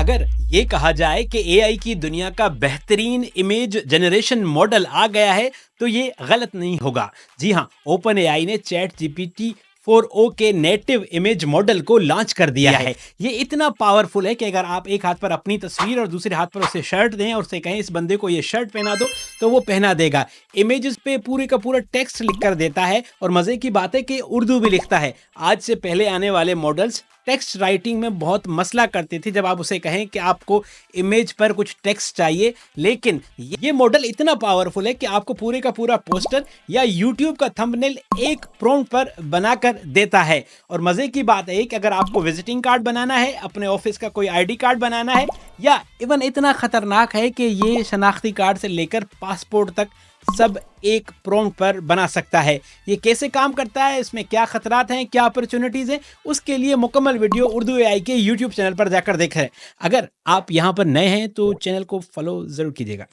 अगर ये कहा जाए कि एआई की दुनिया का बेहतरीन इमेज जनरेशन मॉडल आ गया है तो ये गलत नहीं होगा। जी हाँ, ओपन एआई ने चैट जीपीटी 4o के नेटिव इमेज मॉडल को लॉन्च कर दिया है। ये इतना पावरफुल है कि अगर आप एक हाथ पर अपनी तस्वीर और दूसरे हाथ पर उसे शर्ट दें और उसे कहें इस बंदे को ये शर्ट पहना दो तो वो पहना देगा। इमेजेस पे पूरे का पूरा टेक्स्ट लिख कर देता है और मजे की बात है कि उर्दू भी लिखता है। आज से पहले आने वाले मॉडल्स टेक्स्ट राइटिंग में बहुत मसला करती थी जब आप उसे कहें कि आपको इमेज पर कुछ टेक्स्ट चाहिए, लेकिन ये मॉडल इतना पावरफुल है कि आपको पूरे का पूरा पोस्टर या यूट्यूब का थंबनेल एक प्रॉम्प्ट पर बनाकर देता है। और मजे की बात है कि अगर आपको विजिटिंग कार्ड बनाना है, अपने ऑफिस का कोई आईडी कार्ड बनाना है, या इवन इतना खतरनाक है कि ये शनाख्ती कार्ड से लेकर पासपोर्ट तक सब एक प्रॉम्प्ट पर बना सकता है। ये कैसे काम करता है, इसमें क्या खतरात हैं, क्या अपॉर्चुनिटीज हैं, उसके लिए मुकम्मल वीडियो उर्दू एआई के यूट्यूब चैनल पर जाकर देखें। अगर आप यहाँ पर नए हैं तो चैनल को फॉलो जरूर कीजिएगा।